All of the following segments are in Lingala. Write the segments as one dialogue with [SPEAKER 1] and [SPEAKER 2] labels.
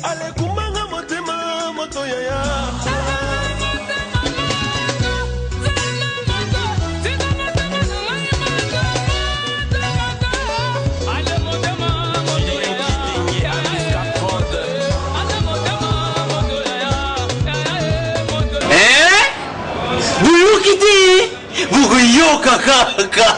[SPEAKER 1] Ale kumanga motema moto yaya.
[SPEAKER 2] Vuguyoka kaka.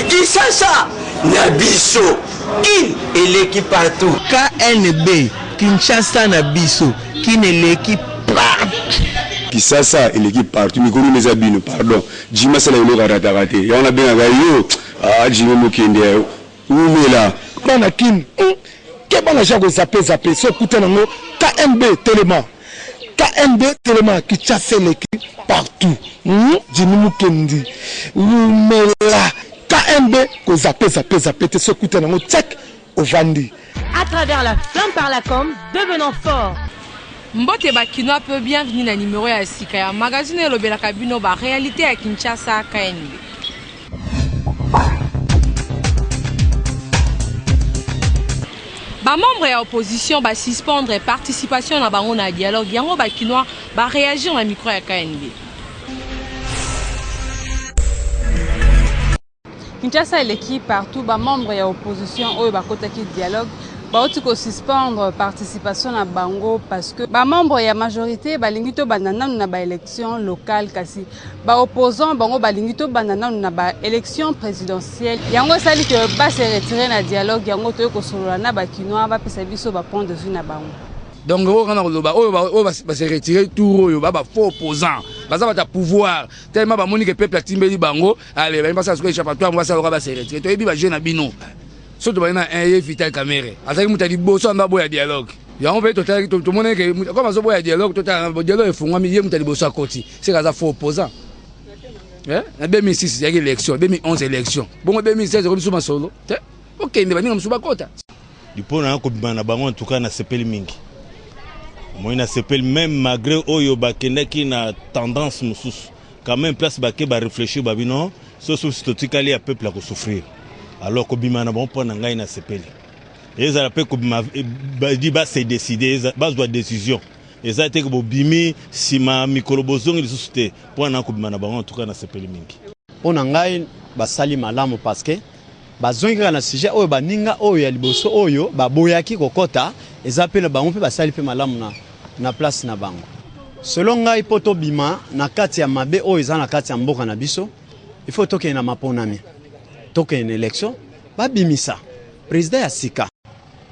[SPEAKER 2] Kinshasa Nabiso Kin eleki partout.
[SPEAKER 3] KNB Kinshasa Nabiso Kin eleki partout.
[SPEAKER 4] Kinshasa eleki partout. Mikuru mezabino pardon. Jima sala ilo karatakate. Ya ona benga yo. Jima mukende. Umela.
[SPEAKER 5] Bana Kin. Kebana jago zape so kutana ngo KNB Téléma. KNB Téléma Kinshasa eleki partout. Jima Kendi. Umela. KNB ko zape te so kutana ngo check au Vandi.
[SPEAKER 6] À travers la flamme par la com, devenant fort.
[SPEAKER 7] Mbote Bakinois peut bien venir na numéro ya Sika ya magazine lobela kabino ba réalité à Kinshasa KNB. Ba membre ya opposition ba suspendre participation na bango na dialogue yango Bakinois ba réagir na micro ya KNB.
[SPEAKER 8] Kinshasa l'équipe partout ba membre ya opposition oyo ba kotaki dialogue ba otiko suspendre participation na bango parce que ba membre ya majorité balingi to banana na ba élection locale kasi ba opposant bango balingi to banana na ba élection présidentielle yango sali que ba se retirer na dialogue yango to ko solola na ba kinois ba pesa biso ba point de vue na bango.
[SPEAKER 9] Donc on va se retirer tout le faux opposant. Parce que pouvoir tellement ba moni que peuple a timbeli bango allez va passer à ce que échappatoire on va se retirer. To ebi ba jeune abino. Surtout ba na un vital caméra. Azaki mutali boso amba boya dialogue. Ya on veut total tout le monde que comme ça boya dialogue total dialogue fungwa mi mutali boso akoti. C'est kaza faux opposant. En 2006 il y a élection, 2011 élection. Bon 2016 on suma solo. OK, ne ba ni msuba kota.
[SPEAKER 10] Dipona ko bana bango en tout cas na sepeli mingi. Moi, il s'appelle même malgré Oyo Bakendaki na tendance musus. Quand même, place Baké va réfléchir, non, ce soustikali à peuple à souffrir. Alors que Bimana bon point n'anga il s'appelle. Et ça rappelle que dit bah c'est décidé, base de décision. Et ça a été que Bimi si ma microbosong il suscité point n'anga Bimana bon en tout cas na s'appelle mingi.
[SPEAKER 11] On n'anga ba sali malamu parce que ba zongira na sujet Oyo ba ninga Oyo ya liboso Oyo ba boyaki kokota et ça appelle ba on peut ba sali pe malamu na place na bango. Selon ngai poto bima na kati ya mabe oyo eza na kati ya mboka na biso, il faut toke na maponami. Toke na élection, ba bimisa. Président ya sika.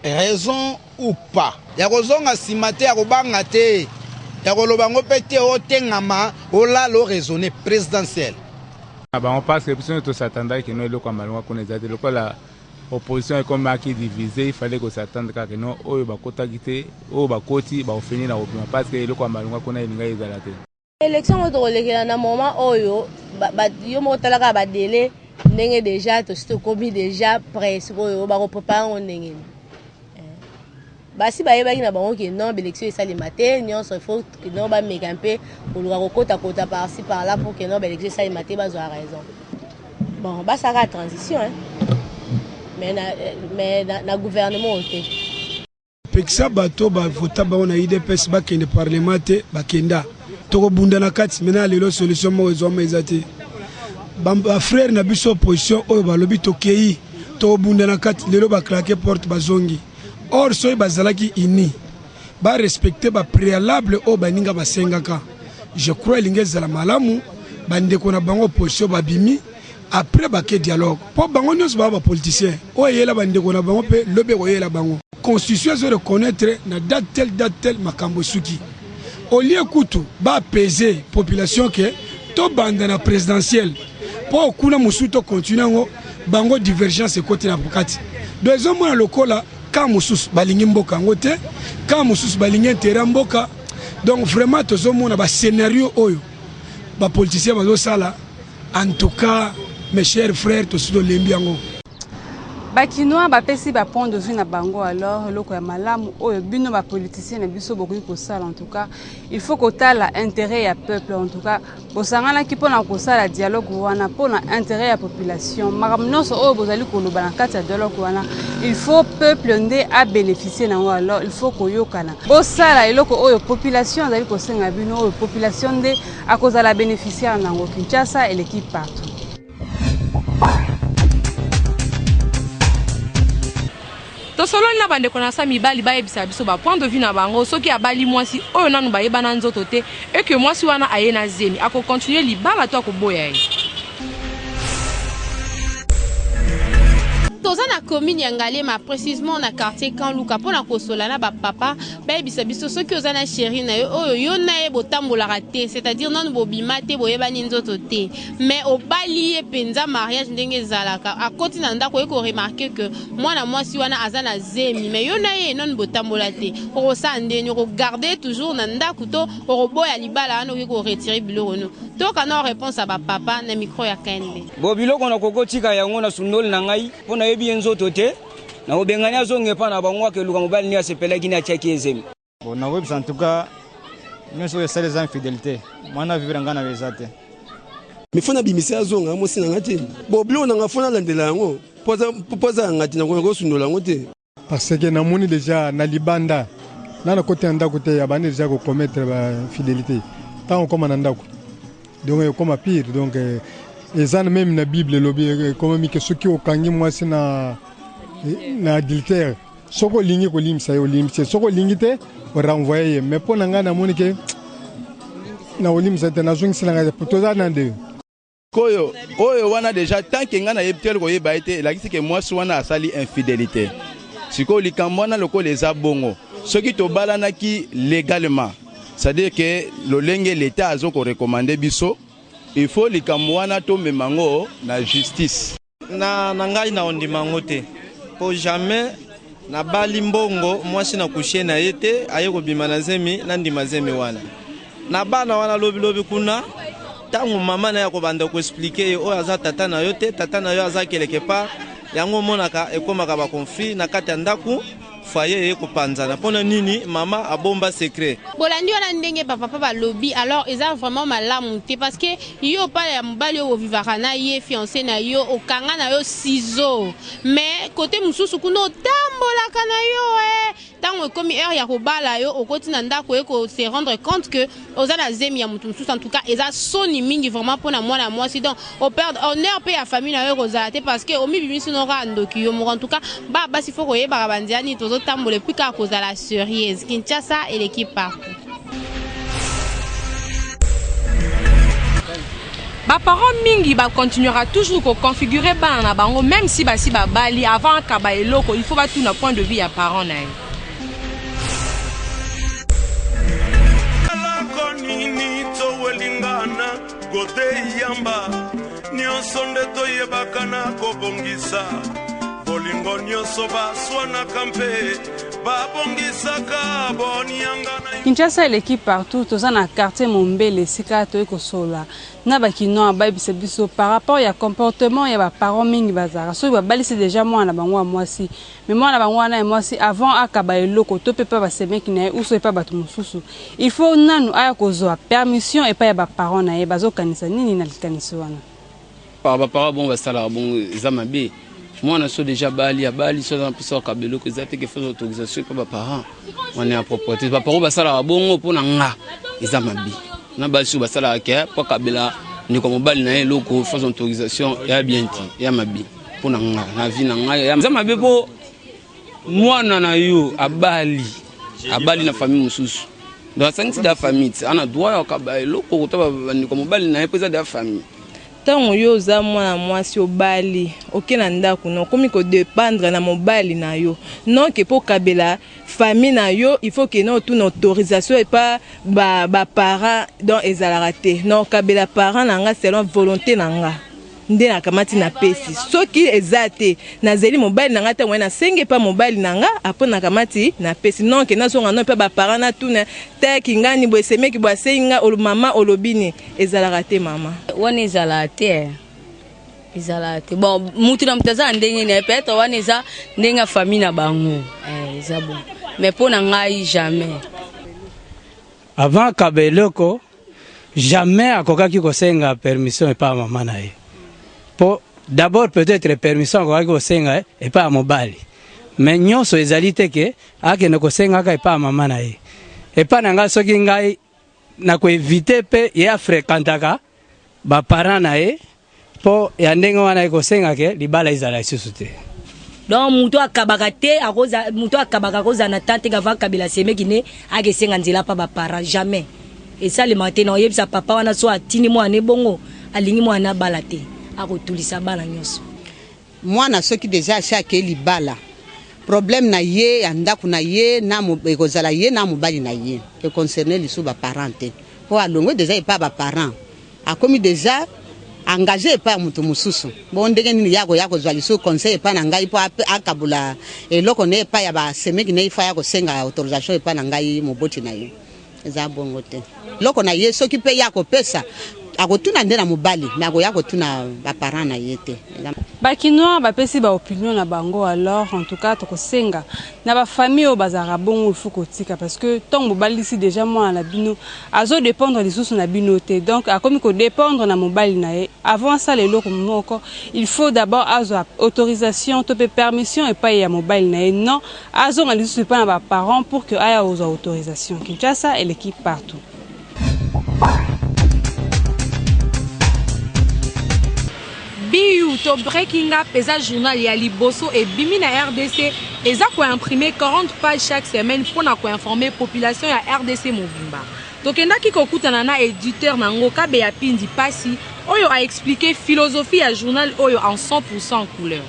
[SPEAKER 12] Raison ou pas. Ya kozonga simate ya kobanga te. Ya kolobango pete o tengama o la lo raisonner présidentiel.
[SPEAKER 13] On passe que personne ne s'attendait que nous le comme malon qu'on est le la opposition est comme qui divisée, il fallait que s'attende que non oyo bakota kité oyo bakoti ba finir na opinion parce que le kwa malunga kuna ilinga izalate
[SPEAKER 14] élection oto kolekela na moment oyo yo motala ka ba délai ndenge déjà to sto komi déjà presque oyo ba ko préparer on ndenge basi ba yebaki na bango ke non élection esali matin nyonso il faut que non ba mekampe oluka kokota kota par-ci par là pour que non élection esali matin bazwa raison bon ba ça la transition hein. Mais na gouvernement oté
[SPEAKER 5] pekisa bato ba vota ba on a IDPS ba kende parlement te ba kenda to bunda na kati mena lelo solution mo ezoma ezate ba frère na biso opposition oyo ba lobi to kei to bunda na kati lelo ba claquer porte ba zongi or soy bazalaki ini ba respecter ba préalable o ba ninga ba sengaka je crois lingeza malamu ba ndeko na bango opposition ba bimi après baké dialogue pour bango nyos ba politicien o yela bande ko na bango pe lobe ko yela bango constitution se reconnaître na date tel makambo suki au lieu kutu ba peser population que to bande na présidentielle pour kuna musuto continuer ngo bango divergence côté na bokati deuxième mois lokola ka musus balingi mboka ngote ka musus balingi intérêt mboka donc vraiment tozo mona ba scénario oyo ba politicien bazo sala en tout cas mes chers frères, tous les Lembiango.
[SPEAKER 8] bakinois bapesi ba point de vue na bango alors loko ya malamu oyo bino ba politiciens na biso bokoki kosala en tout cas il faut kotala intérêt ya peuple en tout cas bosangana ki pona kosala dialogue wana pona intérêt ya population makambo nyonso oyo bozali koloba na kati ya dialogue wana il faut peuple nde a bénéficier nango alors il faut koyokana bosala eloko oyo population azali kosenga bino oyo population nde akozala bénéficiaire nango. Kinshasa et l'équipe partout.
[SPEAKER 7] Tosoloni na bande kona sa mibali ba ebisa biso ba point de vue na bango soki abali mwasi oyo nanu ba yeba na nzoto te et que mwasi wana aye na zemi ako continuer libala to akoboya ye.
[SPEAKER 15] Toza na commune ya Ngalema précisément na quartier Kanluka pona kosolana ba papa ba ebisa biso soki oza na chérie na yo oyo yo na ye botambola raté c'est-à-dire non bobima te boyeba ni nzoto te mais obali ye penza mariage ndenge zalaka akoti na ndako eko remarquer que mwana mwasi wana aza na zemi mais yo na ye non botambola te oko sa ndeni oko garder toujours na ndako to oko boya libala wana oko retirer biloko no to kana réponse à ba papa na micro ya KNB
[SPEAKER 16] bo biloko na kokotika yango na sundoli na ngai pona yebi nzoto te na obenganya zonge pa na bango ke luka mobali ni asepelaki na chaki ezemi
[SPEAKER 17] bon na web en tout cas mais sur les infidélité mwana vivre ngana bezate
[SPEAKER 1] mi fona bimisa zonga mo sina ngati bo blo na ngafona landela yango poza ngati na ko sundola ngote
[SPEAKER 18] parce que na moni déjà na libanda na côté ndako te ya bande déjà ko commettre ba fidélité tant comme na ndako donc comme pire donc ezana même na Bible lobi comme mi que ceux qui okangi mwasi na adultère soko lingi ko limsa yo limse soko lingi te o renvoyer mais pour nanga na moni ke na olimsa te na zungi silanga potoza na de
[SPEAKER 12] koyo oyo wana déjà tant que ngana yebtel ko yeba ete lakisi ke mwasi wana asali infidélité siko likamwana loko les abongo ceux qui to balana ki légalement c'est-à-dire que lolenge l'état azo ko recommander biso il faut likamwana to memango na justice
[SPEAKER 19] na ngai na ondimango te pour jamais na bali mbongo mwasi na kushe na yete aye ko bima na zemi na ndima zemi wana na bana wana lobi kuna tangu mama na ya ko banda ko expliquer o aza tata na yo te tata na yo aza quelque part yango monaka ekomaka ba conflit na kati ndaku foyer ko panzana pona nini mama abomba secret
[SPEAKER 15] bolandi wana ndenge papa ba lobby alors eza vraiment malamu te parce que yo pa ya mobali o vivaka na ye fiancé na yo okanga na yo ciseaux mais côté mususu kuno tambola kana yo tango comme heure ya ko bala yo okoti na ndako eko se rendre compte que ozana zemi ya mutu mususu en tout cas eza soni mingi vraiment pona mwana mwasi donc on perd honneur pe ya famille na yo kozala te parce que omi bimisi no rando ki yo en tout cas ba basi faut koyeba bandiani tozo tambole puis ka kozala sérieuse Kinshasa et l'équipe partout.
[SPEAKER 7] Ba parents mingi ba continuera toujours ko configurer bana na bango même si ba bali avant ka ba eloko il faut ba tout na point de vue ya parents na ye.
[SPEAKER 1] Nini to welingana gote yamba nyosonde to yebakana ko bongisa bolingo nyoso baswana kampe babongisaka boniangana.
[SPEAKER 8] Kinshasa et l'équipe partout toza na quartier Mombele sika to ekosola na bakino ba biso par rapport ya comportement ya ba parents mingi bazara so ba balisi déjà moi na bango mwasi mais moi na bango na mwasi avant akaba eloko to pepa ba semeki na ou so pas batu mususu il faut nanu aya kozoa permission et pas ya ba parents na ye bazo kanisa nini na likanisa wana
[SPEAKER 9] par ba parents bon basala bon zamabe moi on so déjà bali so dans plus kabelo que zate que fait autorisation par ba parents on est à propriété ba parents basala bongo pona nga zamabe na bali basala ke po kabela ni comme bali na eloko fait autorisation ya bien ti ya mabi pona nga na vie na nga ya zamabe po mwana na yo abali na famille mususu donc ça da famille ana droit ya kabela eloko ko ni comme bali na epeza da famille
[SPEAKER 20] tango yo za mwana mwasi obali okena ndako no komi ko dépendre na mobali na yo non que pour kabela famille na yo il faut que non tout autorisation et pas ba parents donc ezala raté non kabela parents na nga selon volonté na nga nde na kamati na pesi soki ezate na zeli mobali na nga tango na senge pa mobali na nga après na kamati na pesi non que na songa non pa ba parents na tout na te kingani bo semeki bo senga o mama olobini ezala raté mama
[SPEAKER 21] wana ezala te
[SPEAKER 14] ezala te bon mutu na mutu aza ndenge ne peut-être wana eza ndenge famille na bango eza bon mais mpo na ngai jamais
[SPEAKER 21] avant kabeloko jamais akokaki kosenga permission epa mama na ye po d'abord peut-être permission akokaki kosenga epa mobali mais nyonso ezali te ke akende kosenga aka epa mama na ye epa na ngai soki ngai na koevite mpe ye afréquentaka baparent na ye po ya ndenge wana ekosenga ke libala ezala lisusu te
[SPEAKER 14] donc mutu akabaka te mutu akabaka koza na tante gava kabila semeki ne akesenga nzela pa baparent jamais esalema te na oyebisa papa wana so atini mwana ebongo alingi mwana bala te akotulisa bana nyonso
[SPEAKER 22] mwana soki deja asi ake libala problème na ye ya ndako na ye ekozala ye na mobali na ye econcerne lisu baparent te po alongwe deja epa baparent akomi deja engagé epa ya moto mosusu bo ndenge nini ya kozwa lisu conseil epa na ngai po akabula eloko ne epa ya basemeki ne ifa ya kosenga autorisation epa na ngai moboti na ye eza bongo te loko na ye soki mpe ya kopesa akotuna nde na mobali me akoya kotuna baparent na ye te
[SPEAKER 8] bakinois bapesi baopinion na bango alors en tout cas tokosenga na bafamille oyo bazalaka bongo il faut kotika parce que ntongo mobalisi déjà mwana na bino azodépendre lisusu na bino te donc akomi kodépendre na mobali na ye avant asala eloko moko il faut d'abord azwa autorisation to mpe permission epai ya mobali na ye non azonga lisusu epai na baparent pour que aya ozwa autorisation. Kinshasa et l'équipe partout.
[SPEAKER 7] Biyu to breaking up pesa journal ya liboso et bimi na RDC eza ko imprimer 40 pages chaque semaine pour na ko informer population ya RDC Mobimba. Tokenda ki kokutana na éditeur nango kabe ya pindi pasi oyo a expliqué philosophie ya journal oyo en 100% en couleur.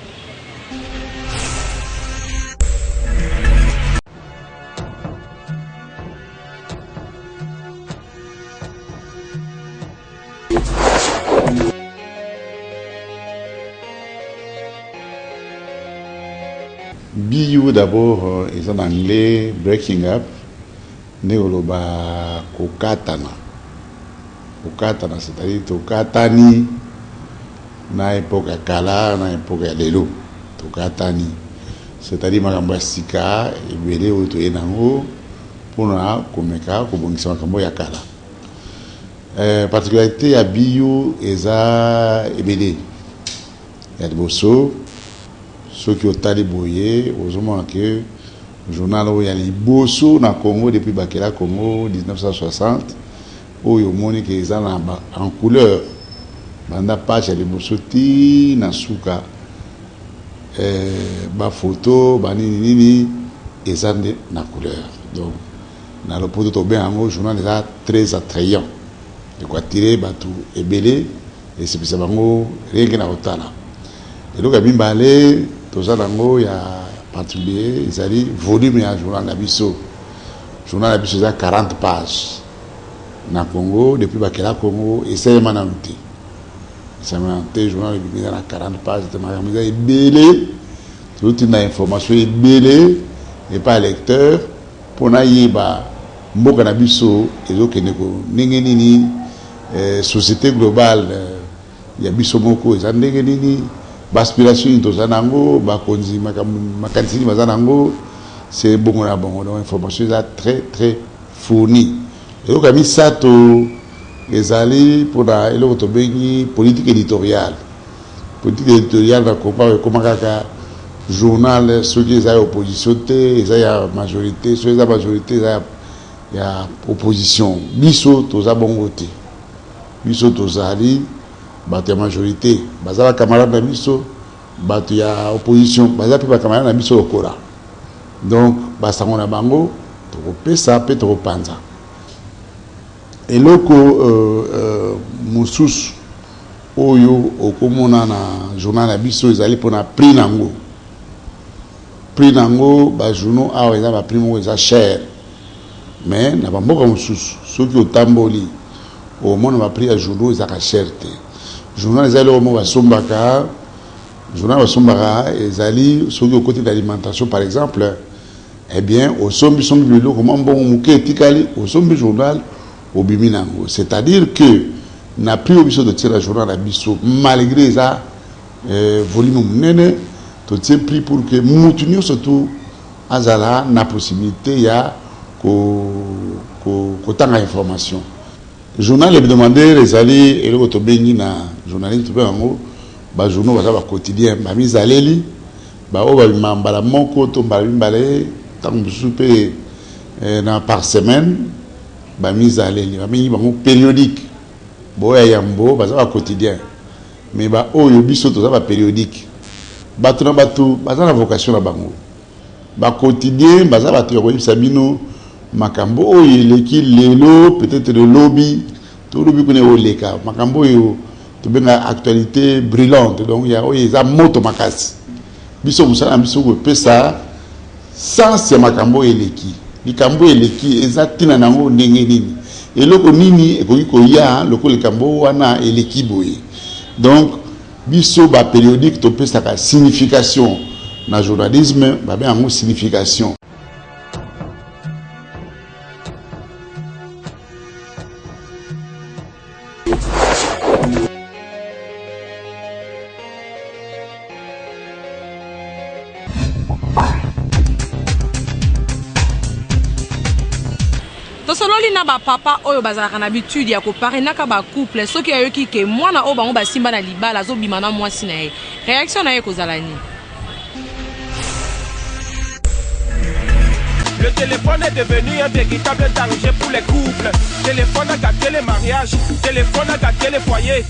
[SPEAKER 23] BU d'abord est en anglais, breaking up, néoloba kokatana. Kokatana, c'est-à-dire tokatani na époque kala, na époque lelo. Tokatani, c'est-à-dire makambo sika ebele oto enango pona komeka kobongisa makambo ya kala. Particularité ya BU eza ebele. Ya liboso ceux qui ont taliboyé, aux hommes que le journal où il y a les bossos dans le Congo depuis Bakela Congo 1960, où il y a monnaie qui est en couleur. Banda page les bossos ti na suka, ba photo, ba nini et ça na couleur. Donc dans le produit au bien le journal est très attrayant. De quoi tirer batou et belé et c'est pour ça bango rien que na otala. Et donc à bimbalé tout ça il y a particulier, c'est-à-dire volume à journal Nabiso. Journal Nabiso a 40 pages. Dans le Congo, depuis Bakela Congo, et c'est Mananouté. C'est Mananouté, journal Nabiso a 40 pages, c'est est belé, toute une information est belé, et pas lecteur, pour naïba, Mboka Nabiso, et donc Nengenini, société globale, il y a Bissomoko, et ça Nengenini. Aspiration intozanango bakonzi makanisini bazanango c'est bon la bon donc information est très très fournie et donc ami sato ezali pour la eloko to bengi politique éditoriale na comment kaka journal ceux qui sont opposition té ya majorité ceux qui majorité ya opposition biso toza bongo te biso tozali bato ya majorité bazala camarade na biso bato ya opposition bazala pe ba camarade na biso lokola donc basango na bango tokopesa pe tokopanza eloko mosusu oyo okomona na journal na biso ezali mpona prix nango bajournaux awa eza baprix moko eza cher mais na bamboka mosusu soki otamboli omona baprix ya journaux ezaka cher te journal ezali omo basombaka journal basombaka ezali soki au-côté d'alimentation par exemple eh bien osombi biloko comment bon muke etikali osombi journal obimi nango c'est-à-dire que na prix obiso de tirer journal na biso malgré ça volume munene totie prix pour que mutu nyonso tu azala na possibilité ya kotanga information. Journal hebdomadaire ezali eloko tobengi na journaliste tobengango ba journaux baza ba quotidien ba mise à l'eli ba o ba mbala moko to mbala mbale tangu msupe na par semaine ba mise à l'eli ba mingi bango périodique boya yambo baza ba quotidien mais ba oyo biso to za ba périodique bato na bato baza na vocation na bango ba quotidien baza bato ya koyebisa bino makambo oyo eleki lelo peut-être le lobby to lobby kone oleka makambo oyo to benga actualité brûlante donc ya oyo eza moto makasi biso musala biso ko pesa sans ya makambo eleki likambo eleki eza tina nango ndenge nini eloko nini ekoki koya loko likambo wana eleki boye donc biso ba périodique to pesa ka signification na journalisme ba ben en signification.
[SPEAKER 7] tosololi na bapapa oyo bazalaka na habitude ya koparenaka bacouple soki ayoki ke mwana oyo bango basimba na libala azobima na mwasi na ye réaction na ye kozala nini?
[SPEAKER 2] Le téléphone est devenu un véritable danger pour les couples. Téléphone a gâté les mariages, téléphone a gâté les foyers.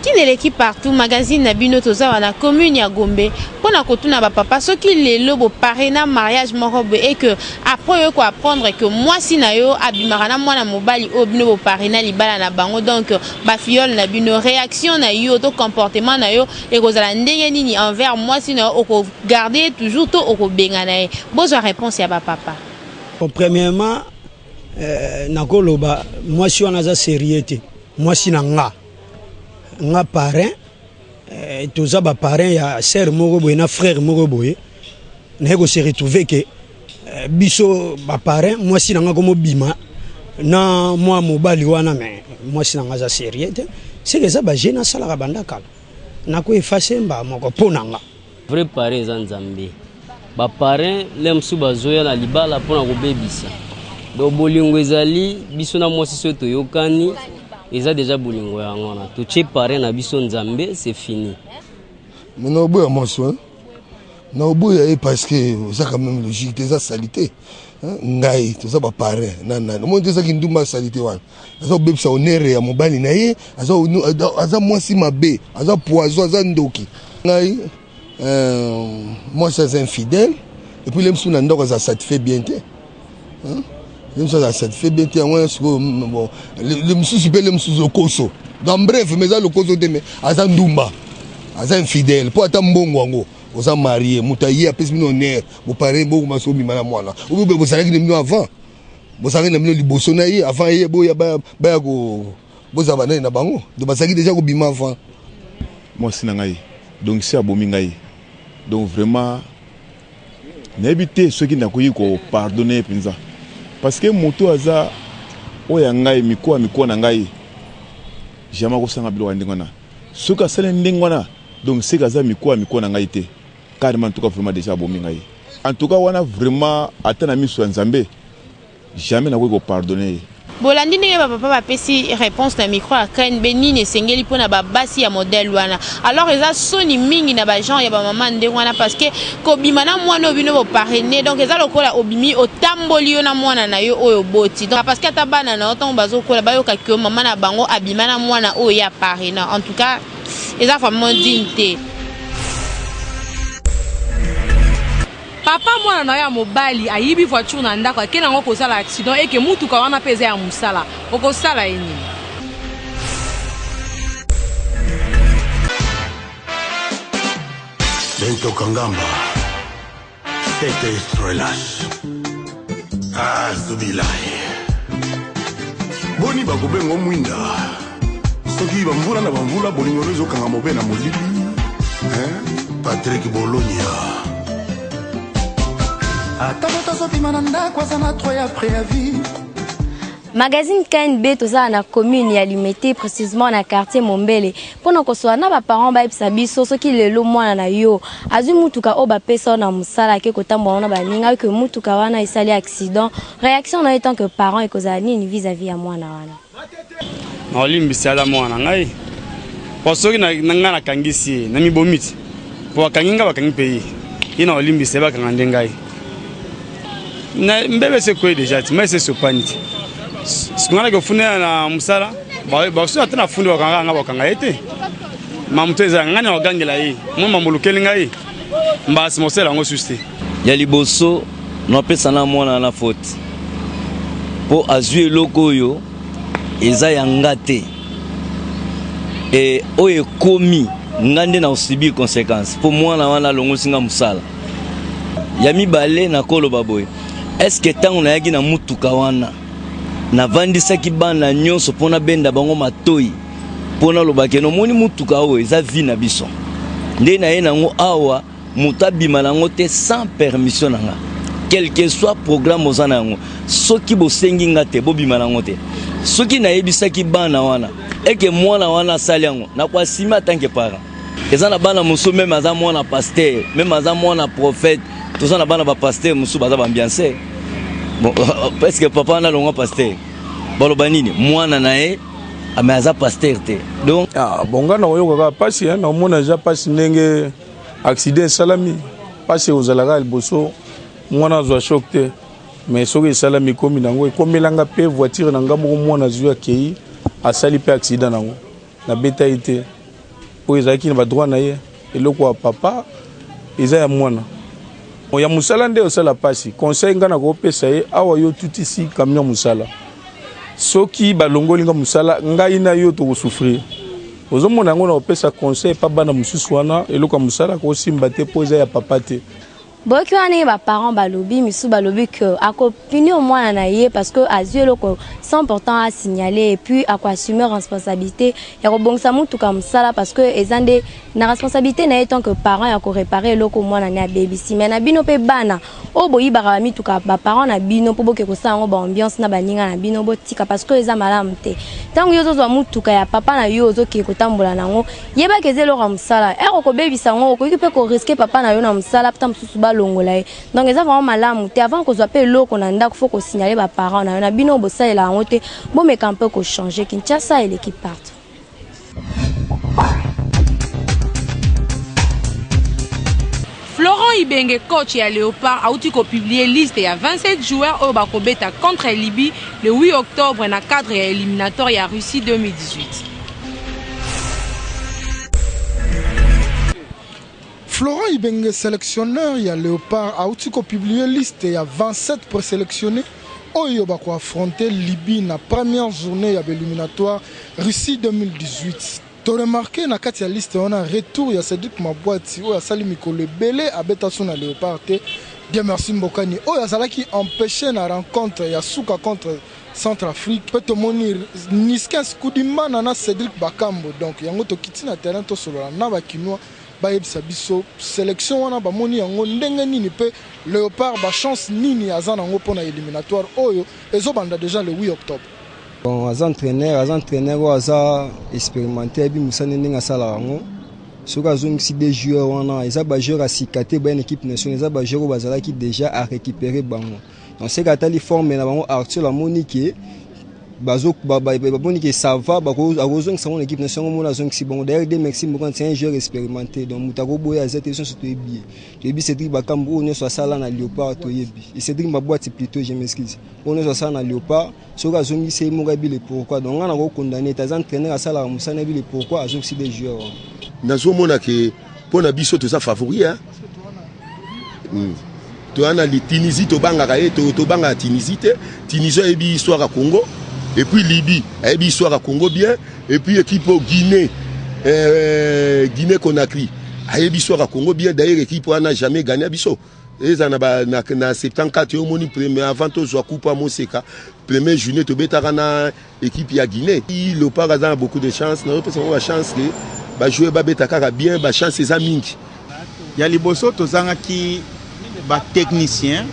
[SPEAKER 15] Kineleki partout magazine na bino toza na commune ya Gombe pona kotuna ba papa soki lelo bo parena mariage moko bo et que après yo ko apprendre que mwasi na yo abimaka na mwana mobali o bino bo parena libala na bango donc ba fiole na bino réaction na yo to comportement na yo et kozala ndenge nini envers mwasi na yo ko garder toujours to ko benga na ye bozo réponse ya ba papa.
[SPEAKER 5] Premièrement nakoloba mwasi wana za sérieuté mwasi na nga parrain toza ba parrain ya sœur moko boye na frère moko boye na ko se retrouver que biso ba parrain mwasi na nga komo bima na moi mobali wana mais mwasi na nga za sérieux c'est que ça ba jeune sala ka banda kala na ko effacer mba moko ponanga
[SPEAKER 3] vrai parrain za Nzambe ba parrain lemsu bazoya na libala pona ko bebisa do bolingo ezali biso na mwasi so to yokani ils déjà bolingo yango na to che parrain na biso Nzambe c'est fini.
[SPEAKER 4] Mais non boya monso na boya parce que ça quand même logique des salité ngai to ça ba parrain na mo te ça ki nduma salité wana azo bebisa onere ya mobali na ye aza mwasi mabe aza poison aza ndoki ngai moi c'est infidèle et puis lemsu na ndoko ça satisfait bien te même ça fait bien bon le monsieur super le monsieur Okoso dans bref mais ça le Okoso de mais aza ndumba aza infidèle pour ata mbongo wango oza marié mutayi a pesi honneur vous parlez beaucoup maso bima na mwana ou vous savez que nous avant vous savez que nous liboso na ye avant ye boya ba ko boza bana na bango de basaki déjà ko bima avant
[SPEAKER 24] moi sinangai donc c'est abomi ngai donc vraiment n'habiter ceux qui n'a ko pardonner pinza. Parce que moto aza oya ngai mikoa na ngai jamais ko sanga bilo ndingona suka sele ndingona donc c'est kaza mikoa na ngai te carrément en tout cas vraiment déjà bomi ngai en tout cas wana vraiment atana miso Nzambe jamais na ko pardonner
[SPEAKER 15] bolandi ndenge papa bapesi réponse na micro ya KNB nini esengeli mpona babasi ya modèle wana alors eza soni mingi na bagenre ya bamama ndenge wana parce que kobima na mwana obino boparene donc eza lokola obimi otamboli yo na mwana na yo oyo boti donc parce que ata bana na yo ntango bazokola bayokaki yo mama na bango abima na mwana oyo ya parena en tout cas eza vraiment digne te.
[SPEAKER 7] Papa mwana na ya mobali ayibi voiture na ndako akena ngo kozala accident et que mutuka wana peza ya musala okosala eni
[SPEAKER 25] Dentro Kangamba Tete Estrelash Azubilahi Boni bakubengo mwinda Soki bamvula na bamvula bolingo rezo kangamba obe na molibi Patrick Bologna
[SPEAKER 26] Ata moto azobima na ndako aza na 3 ya préavis
[SPEAKER 6] Magazine KNB toza na commune ya Limete précisément na quartier Mombele pona ko soana ba parents ba ipsa biso soki lelo mwana na yo azu mutuka o ba pesa na musala ke ko tambo na ba ninga ke mutuka wana isali accident réaction na étant que parents ekozala nini vis-à-vis ya mwana wana
[SPEAKER 10] na olimbisa la mwana ngai po soki na nga na kangisi na mibomiti po kanginga ba kangi pays ina olimbisa ba kanga ndengai na mbebe se ko déjà mais c'est sopaniti sikungana ke fune na musala ba so atana funde wakanga nga wakanga ete mamuteza nganya wagangela yi mo mamulukeli ngai mbasi mosela ngo suste
[SPEAKER 11] ya liboso no pesa na mwana na faute po azui loko yo eza ya ngate et oye komi ngande na usibi conséquence po mwana wana longo singa musala ya mibale na kolo baboy est-ce que tango na yaki na mutuka wana na vandisaki bana nyonso pona benda bango matoi pona lobake no moni mutuka oyo eza vi na biso nde na ye nango awa mutabima nango te sans permission nanga quel que soit programme ozana yango soki bosengi nga te bobima nango te soki nayebisaki bana wana eke mwana wana asali yango nakwasimi atanke parent eza na bana mosusu meme aza mwana pasteur meme aza mwana prophète toza na bana bapasteur mosusu baza bambiance bon parce que papa na longa pasteur baloba nini mwana na ye amaza pasteur te donc
[SPEAKER 13] bonga na oyo kaka pasi na mona ja pasi ndenge accident salami pasi ozalaka liboso mwana zwa choc te mais soki salami komi nango ekomelanga pe voiture na ngamo mwana zwa kei asali pe accident nango na beta ite po ezaki na ba droit na ye eloko ya papa eza ya mwana ya musala nde osala pasi conseil ngana ko pesa ye awa yo tutisi camion musala soki balongoli nga musala ngai na yo to souffrir ozomona ngo na opesa conseil pa bana mususu wana eloko musala ko simba te po eza ya papa te
[SPEAKER 6] boki wana ba parents balobi misu balobi que akopini au moins na ye parce que azue loko c'est important à signaler et puis à quoi assumer responsabilité ya ko bongsa mutuka musala parce que ezande na responsabilité na étant que parents ya ko réparer loko mwana na baby si mais na bino pe bana o boyi ba mituka ba parents na bino po boke ko sa ngo ba ambiance na baninga na bino botika parce que eza malamu te tango yo zo mutuka ya papa na yo zo ki ko tambola nango yeba kezelo ka musala ero ko baby sango ko ki pe ko risquer papa na yo na musala pata mususu longola donc eza vraiment malamu te avant ko zope loko na ndako faut ko signaler ba parents na bino bosalela ngo te bo meka un peu ko changer Kinshasa et l'équipe part.
[SPEAKER 7] Florent Ibenge, coach et Léopard, a publié liste il y a 27 joueurs au Bakobeta contre la Libye le 8 octobre dans le cadre éliminatoire à Russie 2018.
[SPEAKER 16] Florent Ibenge, sélectionneur, il y a Léopard, a publié liste il y a 27 présélectionnés. Oyo bako affronter Libye na première journée de l'éliminatoire Russie 2018. Tu as remarqué na kati ya liste on a retour ya Cédric Mabouati oyo asali mikolo belé abetaso na Léopard te. Bien merci Mbokani. Oyo azalaki empêché na rencontre ya Souka contre Centrafrique. Peut te monir Niskens Koudimana na Cédric Bakambo. Donc yango to kiti na terrain to solo na bakinois ba yebisa biso sélection wana ba moni yango ndenge nini pe Léopard ba chance nini azana ngo pona éliminatoire oyo ezobanda déjà le 8 octobre.
[SPEAKER 26] Bon, az entraîneur ou aza expérimenté bi musane ndenge asala yango soki azongisi des joueurs wana eza ba joueur asikate ba équipe nationale eza ba joueur bazalaki déjà à récupérer bango donc c'est katali forme na bango Arthur la monique bazo baboniki ça va bakozongisa mon équipe nationale mona zongisi bango d'ailleurs de Maxime Mokan c'est un joueur expérimenté donc mutako boya azete sont surtout bien yebi Cédric Bakambo on soit ça là na Léopard to yebi et Cédric Mabouati plutôt je m'excuse on soit ça na Léopard soki azongisi mokabi le pourquoi donc on a ko condamner tas entraîneur asala musana bi le pourquoi azongisi des joueurs
[SPEAKER 4] nazomona ke pona biso to ça favori hein to ana li Tunisie to bangaka to banga Tunisie te Tunisie ebi histoire à Congo. Et puis Libye, et histoire à Congo bien, et puis équipe au Guinée, Guinée-Conakry, et histoire à Congo bien, d'ailleurs équipe n'a jamais gagné à Bisso. Et ça na 74 au moni premier avant to zo coupe à Moseka, premier journée to betara équipe ya Guinée. Le Léopard a beaucoup de chance, non parce qu'on a chance que ba jouer ba betaka bien, ba chance c'est mingi.
[SPEAKER 27] Ya liboso to zanga ki ba technicien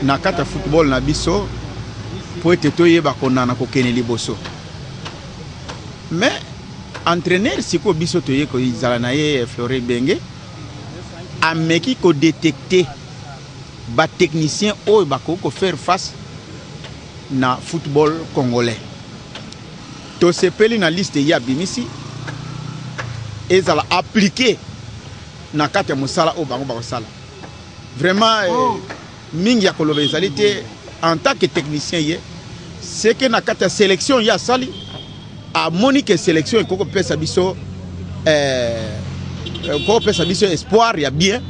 [SPEAKER 27] na kata football na Bisso po ete toyeba konana kokene liboso. Mais entraîneur siko biso toye ko izala na ye Florent Benge ameki ko détecter ba technicien oyo bako ko faire face na football congolais. To sepeli na liste ya bimisi ezala appliqué na kati ya musala o bango bakosala. Vraiment mingi ya koloba ezali te en tant que technicien ye c'est que na kati ya sélection ya sali a monique sélection et koko pesa biso espoir ya bien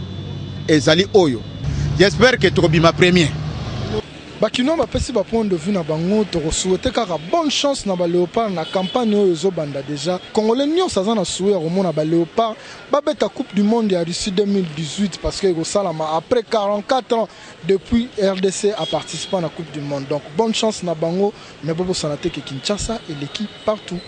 [SPEAKER 27] ezali oyo. J'espère que tokobima premier.
[SPEAKER 16] Bakino bapesi ba point de vue na bango to souhaiter kaka bonne chance na ba Léopard na campagne oyo ezobanda déjà. Congolais nyonso aza na souhait romona ba Léopard ba beta Coupe du monde ya Russie 2018 parce que Salama après 44 ans depuis RDC a participé à la Coupe du monde. Donc bonne chance na bango mais bobo sanate que Kinshasa et l'équipe partout.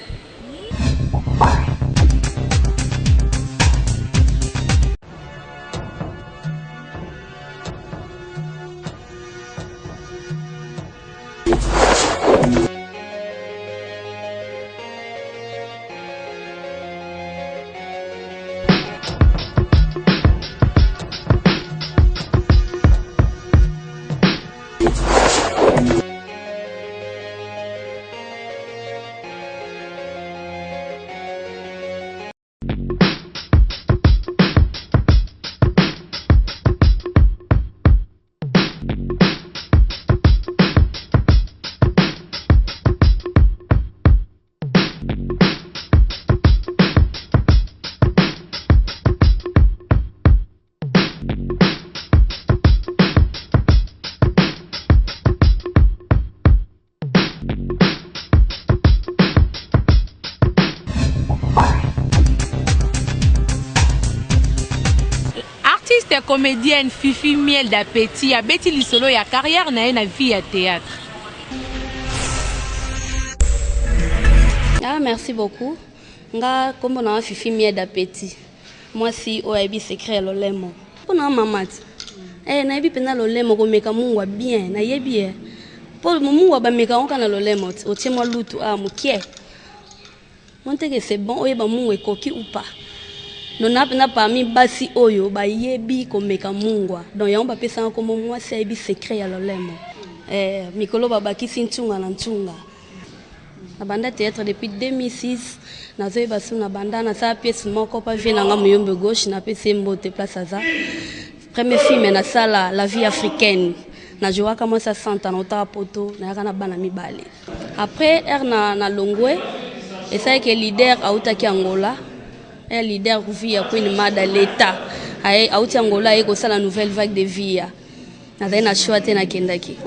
[SPEAKER 7] Comédienne Fifi Miel d'Appétit a bêti l'isolo ya carrière na une vie à théâtre.
[SPEAKER 6] Ah, merci beaucoup. Nga comme on a Fifi Miel d'Appétit. Moi si o ebi secret lolemo. Pona mamati. Na ebi pena lolemo ko meka mungwa bien na yebi. Pour mungwa ba meka onka na lolemo o tiemo lutu mukie. Monte que c'est bon o yeba mungwe koki ou pas. Non na parmi basi oyo ba yebi komeka mungwa donc ya on ba pesa comme moi c'est ebi secret ya lolemo mikolo babaki sintunga na ntunga na banda théâtre depuis 2006 na zoe basu na banda na sa pièce moko pa vie na nga muyombe gauche na pese mbote place aza premier film na sala la vie africaine na joa kama ça santa na ota poto na kana bana mibale après na longwe et ça que leader autaki Angola un leader via Queen Mada l'État a outi Angola et ça la nouvelle vague de via na choate na kendaki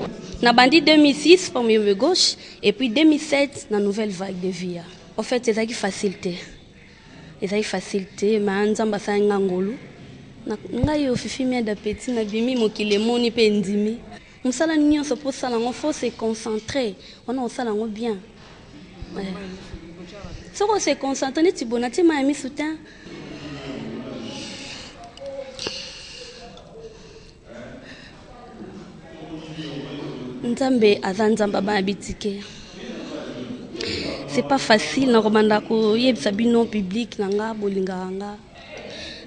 [SPEAKER 6] na bandi 2006 pour mieux gauche et puis 2007 la nouvelle vague de via en fait c'est ça qui facilité mais nzamba sa ngangolu na ngai yo Fifi Miel d'Appétit na bimi mokile moni pe ndimi musala nyonso pour ça on faut se concentrer on sala ngo bien si on se concentre, tu bonnes, tu m'as mis soutien. Nzambe azanzamba ba bitike. C'est pas facile na komanda ko yebisa bino public nanga bolinganga.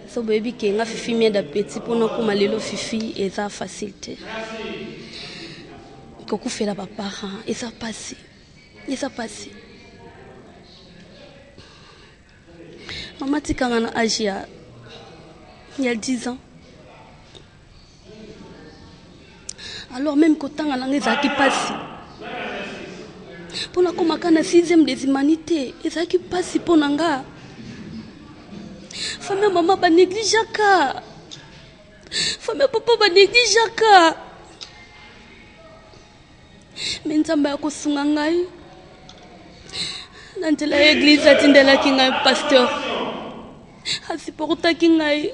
[SPEAKER 6] So baby ke nga Fifi Miel d'Appétit pona ko malelo Fifi et ça facilité. Koku fait la papa et ça passe. Maman tikanga na âge il y a 10 ans. Alors même quand on a l'anglais qui passe. Pour la komaka na 6e des humanités, et ça qui passe pour nanga. Famille maman ba négligaka. Famille papa ba négligaka. Mais nzamba ya kosunga ngai. Nantela église atindela kinga pasteur. Asiporta kingai.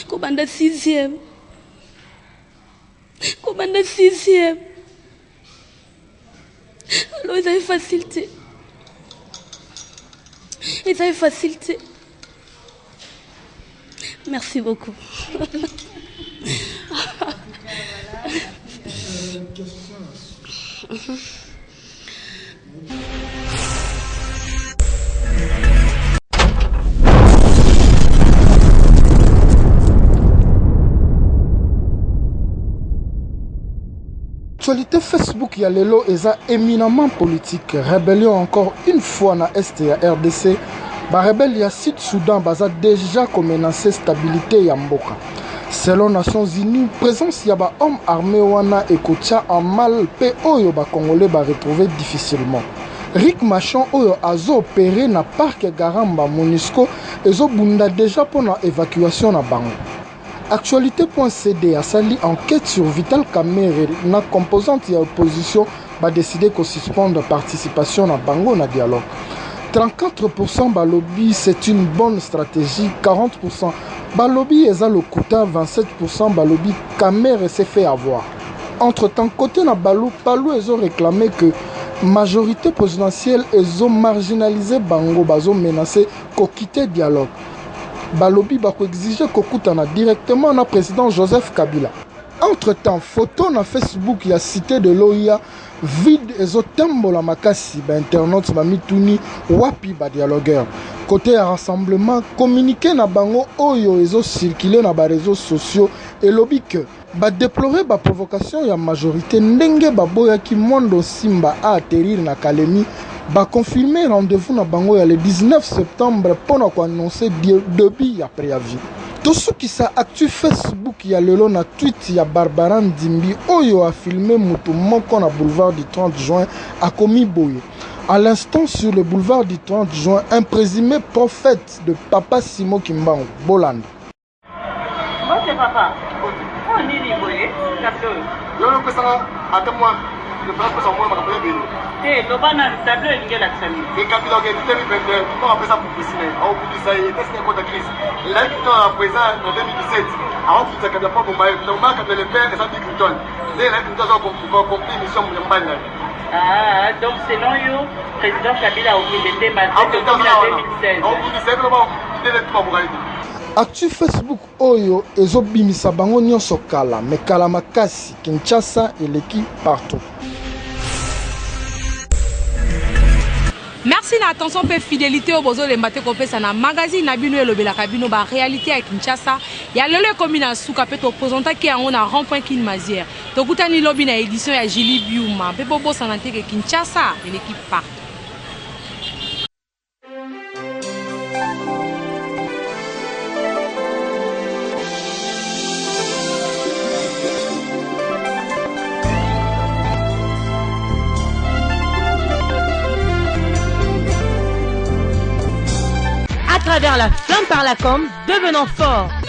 [SPEAKER 6] Kobanda 6e. Alors ils avaient facilité. Merci beaucoup.
[SPEAKER 16] L'actualité Facebook ya lelo est éminemment politique. Rébellion encore une fois na Est ya RDC. Ba rebelle ya Sud-Soudan baza déjà comme menacé stabilité ya mboka. Selon Nations Unies, présence ya ba homme armé wana ekotia en mal pe oyo ba Congolais ba retrouver difficilement. Rick Machon oyo azo opéré na parc Garamba Monusco ezo bunda déjà pour na évacuation na bango. Actualité.cd a sali enquête sur Vital Kamerhe na composante ya opposition ba décidé qu'on suspende participation na bango na dialogue. 34% balobi c'est une bonne stratégie, 40% balobi eza lokuta, 27% balobi Kamerhe s'est fait avoir. Entre-temps côté na Balou ezo réclamé que majorité présidentielle ezo marginalisé bango bazo menacé ko quitter dialogue. Balobi bako exiger kokutana directement na président Joseph Kabila. Entre-temps, photo na Facebook ya cité de l'OIA vide ezotembo la makasi ba internautes ba mituni wapi ba dialogueur. Côté ya rassemblement, communiqué na bango oyo ezo circuler na ba réseaux sociaux et lobi que ba déplorer ba provocation ya majorité ndenge ba boya ki mondo simba a atterrir na Kalemi. Ba confirmer rendez-vous na bango ya le 19 septembre pour ko annoncer début ya préavis. Tout ce qui sa actu Facebook ya lelo na tweet ya Barbara Ndimbi oyo a filmé mutu moko na boulevard du 30 juin a commis boye. À l'instant sur le boulevard du 30 juin, un présumé prophète de Papa Simo Kimbangu, Bolande.
[SPEAKER 1] Votre papa, on est libre, le prince son moyen de faire eh le bana tableau il est là ça et capitaine qui était venu pour après ça pour piscine au bout de ça il était c'est contre crise là qui est à présent en 2017 avant que ça capable pas bomber normal quand le père ça dit Clinton c'est là Clinton a compris mission mbana ah donc selon yo président Kabila a occupé malgré que en 2016 au bout de ça vraiment il est pas pour
[SPEAKER 16] Actu Facebook oyo ezobimisa bango nyonso kala mais kala makasi Kinshasa eleki partout.
[SPEAKER 7] Merci na attention pe fidélité au bozo le mbate kopesa na magazine na bino elobela kabino ba réalité à Kinshasa ya lelo commune na suka pe to présenter ki yango na rond-point Kin Mazière to kutani lobi na édition ya Julie Biuma pe bobo sanante ke Kinshasa eleki partout.
[SPEAKER 9] À travers la flamme par la com, devenons forts.